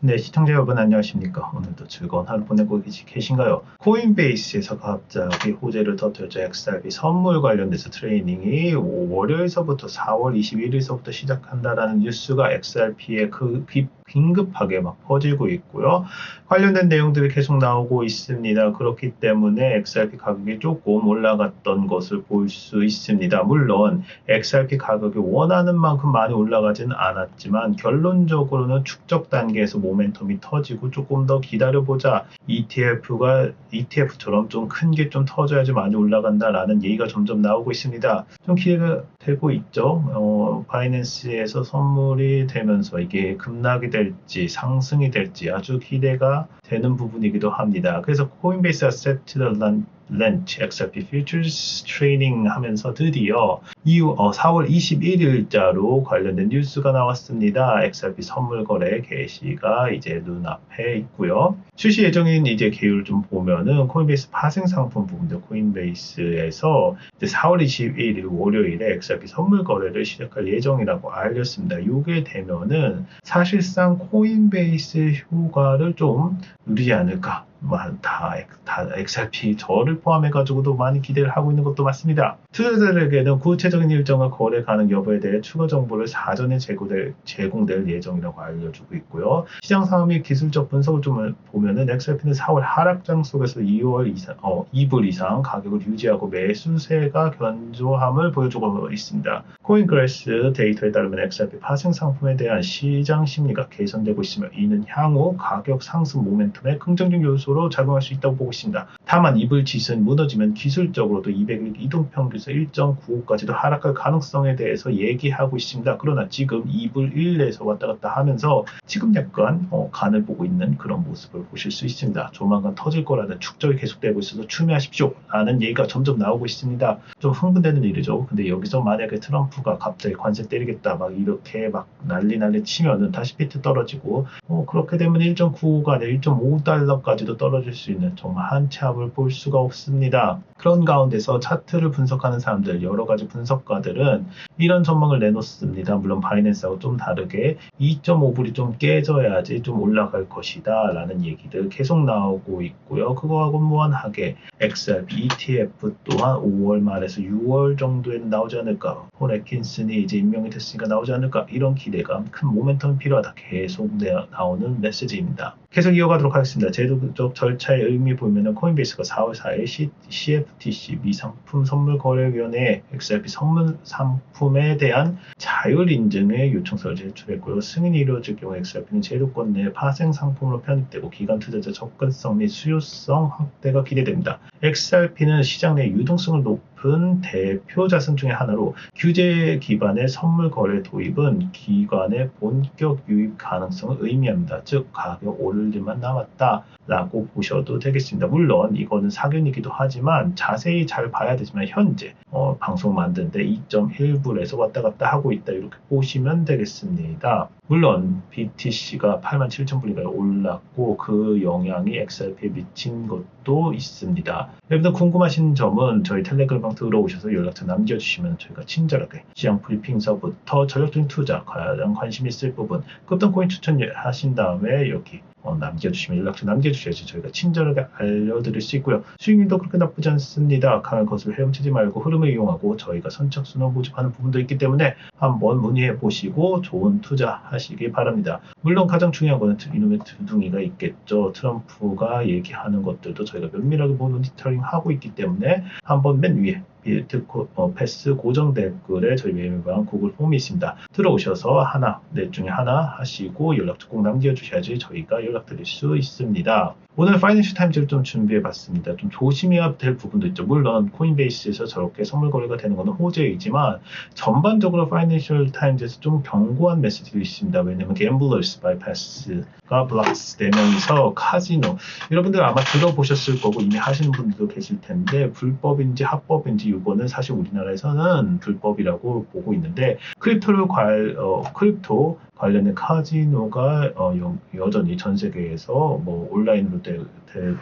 네, 시청자 여러분 안녕하십니까? 오늘도 즐거운 하루 보내고 계신가요? 코인베이스에서 갑자기 호재를 터뜨렸죠. XRP 선물 관련돼서 트레이닝이 월요일서부터 4월 21일서부터 시작한다라는 뉴스가 XRP에 긴급하게 막 퍼지고 있고요. 관련된 내용들이 계속 나오고 있습니다. 그렇기 때문에 XRP 가격이 조금 올라갔던 것을 볼 수 있습니다. 물론 XRP 가격이 원하는 만큼 많이 올라가지는 않았지만 결론적으로는 축적 단계에서 모멘텀이 터지고 조금 더 기다려보자. ETF처럼 좀 큰 게 좀 터져야지 많이 올라간다라는 얘기가 점점 나오고 있습니다. 좀 기대가 되고 있죠. 바이낸스에서 선물이 되면서 이게 급락이 될지 상승이 될지 아주 기대가 되는 부분이기도 합니다. 그래서 코인베이스 아세트 렌치 XRP Futures 트레이닝 하면서 드디어 4월 21일자로 관련된 뉴스가 나왔습니다. XRP 선물 거래 개시가 이제 눈앞에 있고요. 출시 예정인 이제 계율 좀 보면은 코인베이스 파생 상품 부분도 코인베이스에서 이제 4월 21일 월요일에 XRP 선물 거래를 시작할 예정이라고 알렸습니다. 이게 되면은 사실상 코인베이스 효과를 좀 누리지 않을까. 다 XRP 저를 포함해가지고도 많이 기대를 하고 있는 것도 맞습니다. 투자자들에게는 구체적인 일정과 거래 가능 여부에 대해 추가 정보를 사전에 제공될 예정이라고 알려주고 있고요. 시장 상황 및 기술적 분석을 좀 보면은 XRP는 4월 하락장 속에서 2불 이상 가격을 유지하고 매수세가 견조함을 보여주고 있습니다. 코인그래스 데이터에 따르면 XRP 파생 상품에 대한 시장 심리가 개선되고 있으며 이는 향후 가격 상승 모멘텀의 긍정적 요소로 작용할 수 있다고 보고 있습니다. 다만 이불 지수는 무너지면 기술적으로도 200일 이동평균에서 1.95까지도 하락할 가능성에 대해서 얘기하고 있습니다. 그러나 지금 2불 1에서 왔다 갔다 하면서 지금 약간 간을 보고 있는 그런 모습을 보실 수 있습니다. 조만간 터질 거라는 축적이 계속되고 있어서 추미하십시오 라는 얘기가 점점 나오고 있습니다. 좀 흥분되는 일이죠. 근데 여기서 만약에 트럼프가 갑자기 관세 때리겠다 막 이렇게 막 난리 치면은 다시 비트 떨어지고 그렇게 되면 1.95가 아니라 1.5달러까지도 떨어질 수 있는 정말 한치 앞을 볼 수가 없습니다. 그런 가운데서 차트를 분석하는 사람들, 여러 가지 분석가들은 이런 전망을 내놓습니다. 물론 바이낸스하고 좀 다르게 2.5불이 좀 깨져야지 좀 올라갈 것이다 라는 얘기들 계속 나오고 있고요. 그거하고 무관하게 XRP ETF 또한 5월 말에서 6월 정도에는 나오지 않을까. 폴 애킨슨이 이제 임명이 됐으니까 나오지 않을까. 이런 기대감, 큰 모멘텀이 필요하다. 계속 나오는 메시지입니다. 계속 이어가도록 하겠습니다. 제도적 절차의 의미 보면은 코인베이스가 4월 4일 CFTC 미상품 선물거래위원회에 XRP 선물 상품에 대한 자율 인증의 요청서를 제출했고요. 승인이 이루어질 경우 XRP는 제도권 내 파생 상품으로 편입되고 기관 투자자 접근성 및 수요성 확대가 기대됩니다. XRP는 시장 내 유동성을 높은 대표 자산 중의 하나로 규제 기반의 선물 거래 도입은 기관의 본격 유입 가능성을 의미합니다. 즉 가격 오를 일만 남았다라고 보셔도 되겠습니다. 물론 이거는 사견이기도 하지만 자세히 잘 봐야 되지만 현재 방송 만드는데 2.1불에서 왔다 갔다 하고 있다 이렇게 보시면 되겠습니다. 물론 BTC가 87,000불인가요? 올랐고 그 영향이 XRP에 미친 것도 있습니다. 여러분들 궁금하신 점은 저희 텔레그램방 들어오셔서 연락처 남겨주시면 저희가 친절하게 시장 브리핑서부터 전략적인 투자, 가장 관심 있을 부분, 급등코인 추천하신 다음에 여기 남겨주시면 연락처 남겨주셔야지 저희가 친절하게 알려드릴 수 있고요. 수익률도 그렇게 나쁘지 않습니다. 강한 것을 헤엄치지 말고 흐름을 이용하고 저희가 선착순을 모집하는 부분도 있기 때문에 한번 문의해 보시고 좋은 투자 하시기 바랍니다. 물론 가장 중요한 거는 이놈의 두둥이가 있겠죠. 트럼프가 얘기하는 것들도 저희가 면밀하게 모니터링하고 있기 때문에 한번 맨 위에 패스 고정 댓글에 저희 메일방 구글 폼이 있습니다. 들어오셔서 넷 중에 하나 하시고 연락처 꼭 남겨주셔야지 저희가 연락드릴 수 있습니다. 오늘 파이낸셜 타임즈를 좀 준비해봤습니다. 좀 조심해야 될 부분도 있죠. 물론 코인베이스에서 저렇게 선물 거래가 되는 것은 호재이지만 전반적으로 파이낸셜 타임즈에서 좀 경고한 메시지도 있습니다. 왜냐하면 갬블러스 바이패스가 블락스 되면서 카지노 여러분들 아마 들어보셨을 거고 이미 하시는 분들도 계실 텐데 불법인지 합법인지 이거는 사실 우리나라에서는 불법이라고 보고 있는데 크립토 관련된 카지노가 여전히 전 세계에서 뭐 온라인으로 되고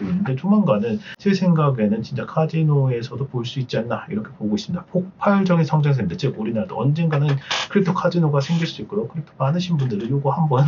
있는데 조만간은 제 생각에는 진짜 카지노에서도 볼 수 있지 않나 이렇게 보고 있습니다. 폭발적인 성장세입니다. 즉 우리나라도 언젠가는 크립토 카지노가 생길 수 있고요. 크립토 많으신 분들은 이거 한번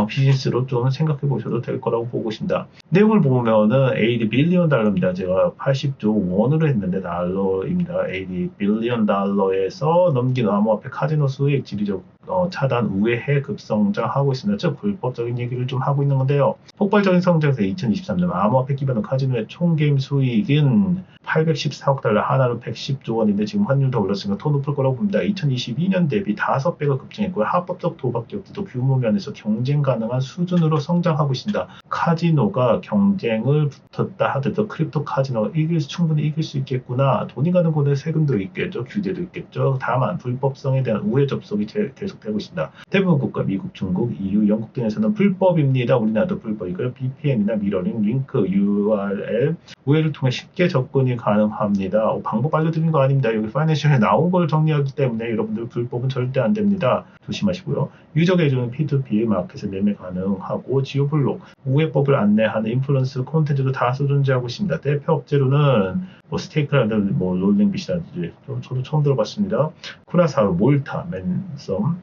비즈니스로 좀 생각해 보셔도 될 거라고 보고 있습니다. 내용을 보면은 80 빌리언 달러입니다. 제가 80조 원으로 했는데 달러입니다. 80 빌리언 달러에서 넘긴 암호화폐 카지노 수익 지리적 차단 우회해 급성장하고 있습니다. 즉 불법적인 얘기를 좀 하고 있는 건데요. 폭발적인 성장세 2023년 암호화폐 기반의 카지노의 총 게임 수익은 814억 달러, 하나로 110조 원인데 지금 환율도 올랐으니까 더 높을 거라고 봅니다. 2022년 대비 5배가 급증했고요. 합법적 도박 기업들도 규모 면에서 경쟁 가능한 수준으로 성장하고 있습니다. 카지노가 경쟁을 붙었다 하더라도 크립토 카지노가 충분히 이길 수 있겠구나. 돈이 가는 곳에 세금도 있겠죠. 규제도 있겠죠. 다만 불법성에 대한 우회 접속이 계속되고 있습니다. 대부분 국가, 미국, 중국, EU, 영국 등에서는 불법입니다. 우리나라도 불법이고요. VPN이나 미러링, 링크, URL, 우회를 통해 쉽게 접근이 가능합니다. 방법 알려드리는 거 아닙니다. 여기 파이낸셜에 나온 걸 정리하기 때문에 여러분들 불법은 절대 안 됩니다. 조심하시고요. 유저 계정은 P2P 마켓에 매매 가능하고 지오블록, 우회법을 안내하는 인플루언스 콘텐츠도 다수 존재하고 있습니다. 대표 업체로는 스테이크라든 롤링빗이라든지 저도 처음 들어봤습니다. 쿠라사우, 몰타, 맨섬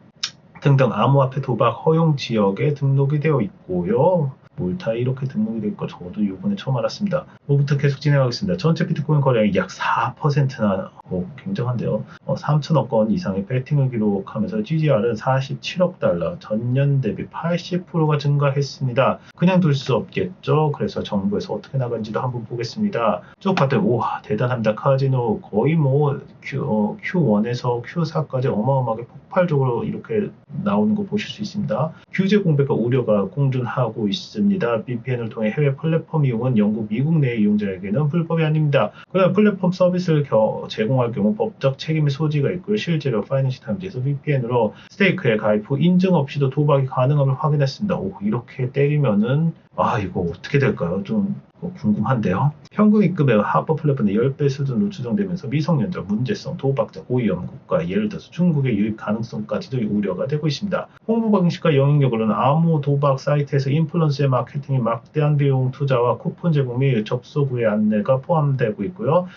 등등 암호화폐 도박 허용 지역에 등록이 되어 있고요. 몰타 이렇게 등록이 될 거 저도 이번에 처음 알았습니다. 뭐부터 계속 진행하겠습니다. 전체 비트코인 거래량이 약 4%나 굉장한데요. 3천억 건 이상의 배팅을 기록하면서 GGR은 47억 달러, 전년 대비 80%가 증가했습니다. 그냥 둘 수 없겠죠. 그래서 정부에서 어떻게 나간지도 한번 보겠습니다. 쭉 봤더니 우와 대단합니다. 카지노 거의 Q1에서 Q4까지 어마어마하게 폭발적으로 이렇게 나오는 거 보실 수 있습니다. 규제 공백과 우려가 공존하고 있습니다. VPN을 통해 해외 플랫폼 이용은 영국, 미국 내 이용자에게는 불법이 아닙니다. 그러나 플랫폼 서비스를 제공할 경우 법적 책임의 소지가 있고요. 실제로 파이낸셜 타임즈에서 VPN으로 스테이크에 가입 후 인증 없이도 도박이 가능함을 확인했습니다. 이렇게 때리면은 이거 어떻게 될까요? 좀 궁금한데요. 평균 입금액 합법 플랫폼의 10배 수준으로 추정되면서 미성년자, 문제성, 도박자, 고위험 국가, 예를 들어서 중국의 유입 가능성까지도 우려가 되고 있습니다. 홍보 방식과 영향력으로는 암호 도박 사이트에서 인플루언서의 마케팅이 막대한 비용 투자와 쿠폰 제공 및 접속 후의 안내가 포함되고 있고요.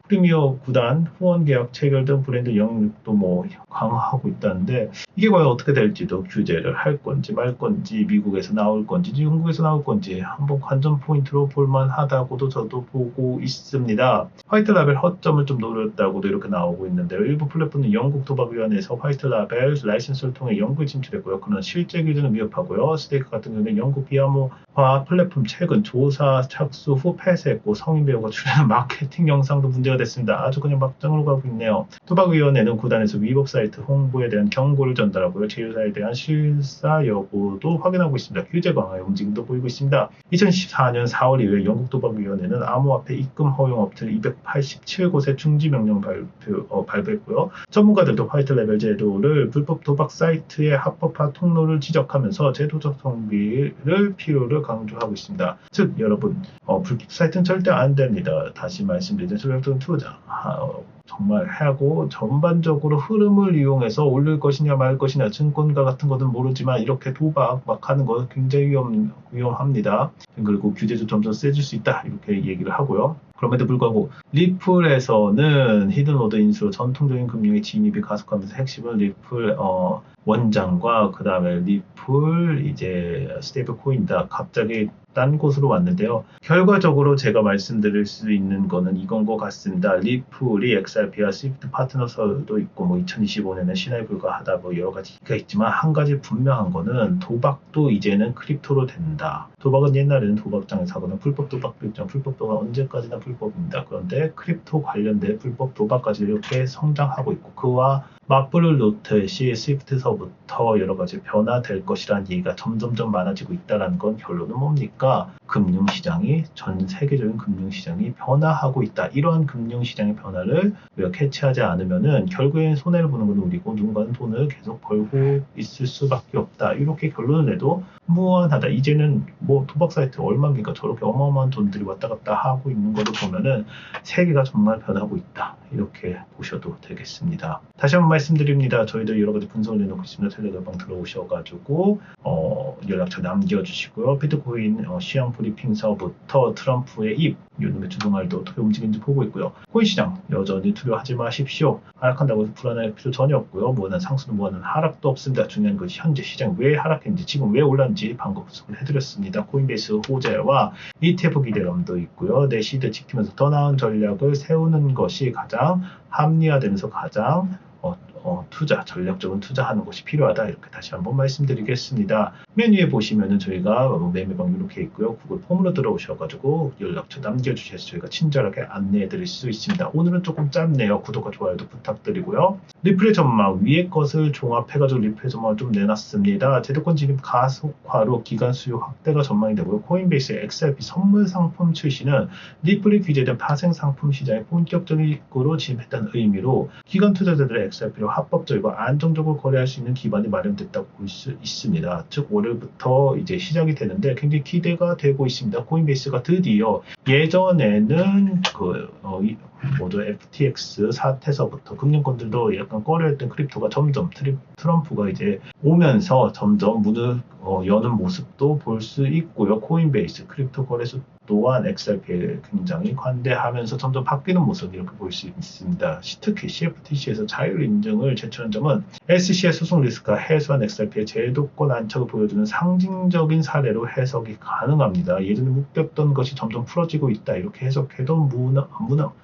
프리미어 구단, 후원 계약 체결 등 브랜드 영향력도 강화하고 있다는데 이게 과연 어떻게 될지도 규제를 할 건지 말 건지 미국에서 나올 건지 영국에서 나올 건지 한번 관전 포인트로 볼만하다고도 저도 보고 있습니다. 화이트 라벨 허점을 좀 노렸다고도 이렇게 나오고 있는데요. 일부 플랫폼은 영국 도박위원회에서 화이트 라벨 라이센스를 통해 영국에 진출했고요. 그러나 실제 기준은 위협하고요. 스테이크 같은 경우는 영국 비암호화 플랫폼 최근 조사 착수 후 폐쇄했고 성인 배우가 출연한 마케팅 영상도 문제가 됐습니다. 아주 그냥 막장으로 가고 있네요. 도박위원회는 구단에서 위법 사이트 홍보에 대한 경고를 전달하고요. 제휴사에 대한 실사 여부도 확인하고 있습니다. 규제 강화의 움직임도 보이고 있습니다. 2014년 4월 이후에 영국 도박위원회는 암호화폐 입금 허용 업체를 287곳에 중지 명령 발부했고요. 전문가들도 화이트 레벨 제도를 불법 도박 사이트의 합법화 통로를 지적하면서 제도적 정비를 필요를 강조하고 있습니다. 즉 여러분 불법 사이트는 절대 안 됩니다. 다시 말씀드리는 전략적인 투자 정말 하고 전반적으로 흐름을 이용해서 올릴 것이냐 말 것이냐 증권가 같은 것은 모르지만 이렇게 도박 막 하는 건 굉장히 위험합니다. 그리고 규제도 점점 세질 수 있다 이렇게 얘기를 하고요. 그럼에도 불구하고 리플에서는 히든오더 인수로 전통적인 금융의 진입이 가속하면서 핵심은 리플 원장과 그 다음에 리플 이제 스테이블 코인이다. 갑자기 딴 곳으로 왔는데요. 결과적으로 제가 말씀드릴 수 있는 거는 이건 것 같습니다. 리플이 XRP와 스위프트 파트너서도 있고 2025년에 신화에 불과하다 여러 가지가 있지만 한 가지 분명한 거는 도박도 이제는 크립토로 된다. 도박은 옛날에는 도박장에서 하거나 불법 도박도 있지만 불법 도박 언제까지나 불법입니다. 그런데 크립토 관련된 불법 도박까지 이렇게 성장하고 있고 그와 맞불을 놓듯이 스위프트서부터 여러 가지 변화될 것이라는 얘기가 점점점 많아지고 있다는 건 결론은 뭡니까? 금융시장이 전 세계적인 금융시장이 변화하고 있다. 이러한 금융시장의 변화를 우리가 캐치하지 않으면은 결국엔 손해를 보는 건 우리고 누군가는 돈을 계속 벌고 있을 수밖에 없다. 이렇게 결론을 내도 무한하다. 이제는 뭐 도박 사이트 얼마입니까? 저렇게 어마어마한 돈들이 왔다 갔다 하고 있는 거를 보면은 세계가 정말 변하고 있다. 이렇게 보셔도 되겠습니다. 다시 한번 말씀드립니다. 저희도 여러 가지 분석을 내놓고 있습니다. 텔레그램방 들어오셔가지고 연락처 남겨주시고요. 비트코인 시황 브리핑서부터 트럼프의 입, 요즘에 주동알도 어떻게 움직이는지 보고 있고요. 코인 시장 여전히 두려워하지 마십시오. 하락한다고 해서 불안할 필요 전혀 없고요. 뭐는 상승, 뭐는 하락도 없습니다. 중요한 것이 현재 시장 왜 하락했는지, 지금 왜 올랐는지 방금 분석을 해드렸습니다. 코인베이스 호재와 ETF 기대감도 있고요. 내 시드 지키면서 더 나은 전략을 세우는 것이 가장 합리화되면서 가장 전략적인 투자하는 것이 필요하다. 이렇게 다시 한번 말씀드리겠습니다. 맨 위에 보시면은 저희가 매매방 이렇게 있고요. 구글 폼으로 들어오셔가지고 연락처 남겨주셔서 저희가 친절하게 안내해 드릴 수 있습니다. 오늘은 조금 짧네요. 구독과 좋아요도 부탁드리고요. 리플의 전망, 위의 것을 종합해가지고 리플의 전망을 좀 내놨습니다. 제도권 진입 가속화로 기간 수요 확대가 전망이 되고요. 코인베이스의 XRP 선물 상품 출시는 리플이 규제된 파생 상품 시장에 본격적으로 진입했다는 의미로 기관 투자자들의 XRP로 합법적이고 안정적으로 거래할 수 있는 기반이 마련됐다고 볼 수 있습니다. 즉 올해부터 이제 시작이 되는데 굉장히 기대가 되고 있습니다. 코인베이스가 드디어 예전에는 FTX 사태서부터 금융권들도 약간 꺼려했던 크립토가 점점 트럼프가 이제 오면서 점점 문을 여는 모습도 볼 수 있고요. 코인베이스 크립토 거래소 또한 XRP에 굉장히 관대하면서 점점 바뀌는 모습 이렇게 볼 수 있습니다. 특히 CFTC에서 자율 인증을 제출한 점은 SC의 소송 리스크가 해소한 XRP의 제도권 안착을 보여주는 상징적인 사례로 해석이 가능합니다. 예전에 묶였던 것이 점점 풀어지고 있다. 이렇게 해석해도 무나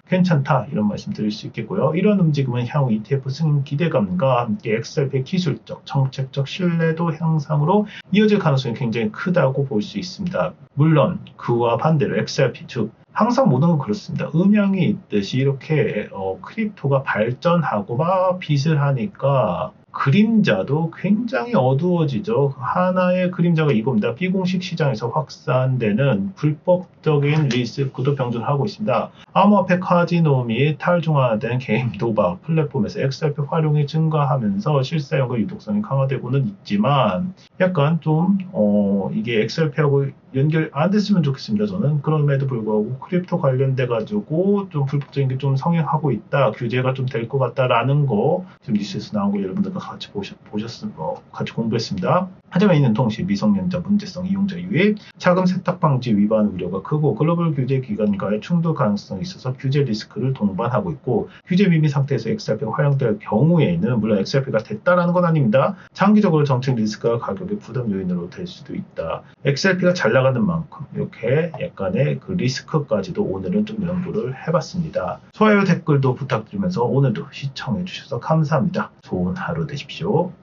괜찮다. 이런 말씀 드릴 수 있겠고요. 이런 움직임은 향후 ETF 승인 기대감과 함께 XRP의 기술적, 정책적 신뢰도 향상으로 이어질 가능성이 굉장히 크다고 볼 수 있습니다. 물론 그와 반대로 XRP, 즉 항상 모든 건 그렇습니다. 음양이 있듯이 이렇게 크립토가 발전하고 막 빚을 하니까 그림자도 굉장히 어두워지죠. 하나의 그림자가 이겁니다. 비공식 시장에서 확산되는 불법적인 리스크도 병존하고 있습니다. 암호화폐 카지노 및 탈중화된 게임 도박 플랫폼에서 XRP 활용이 증가하면서 실사용과 유독성이 강화되고는 있지만 약간 좀 이게 XRP하고 연결 안 됐으면 좋겠습니다. 저는 그럼에도 불구하고 크립토 관련돼 가지고 좀 불법적인 게 좀 성행하고 있다, 규제가 좀 될 것 같다라는 거 지금 뉴스에서 나온 거 여러분들과 같이 같이 공부했습니다. 하지만 이는 동시에 미성년자 문제성, 이용자 유입, 자금 세탁 방지 위반 우려가 크고 글로벌 규제 기관과의 충돌 가능성이 있어서 규제 리스크를 동반하고 있고, 규제 미미 상태에서 XRP가 활용될 경우에는 물론 XRP가 됐다라는 건 아닙니다. 장기적으로 정책 리스크가 가격의 부담 요인으로 될 수도 있다. XRP가 잘 나가는 만큼 이렇게 약간의 그 리스크까지도 오늘은 좀 연구를 해봤습니다. 좋아요, 댓글도 부탁드리면서 오늘도 시청해 주셔서 감사합니다. 좋은 하루 되십시오.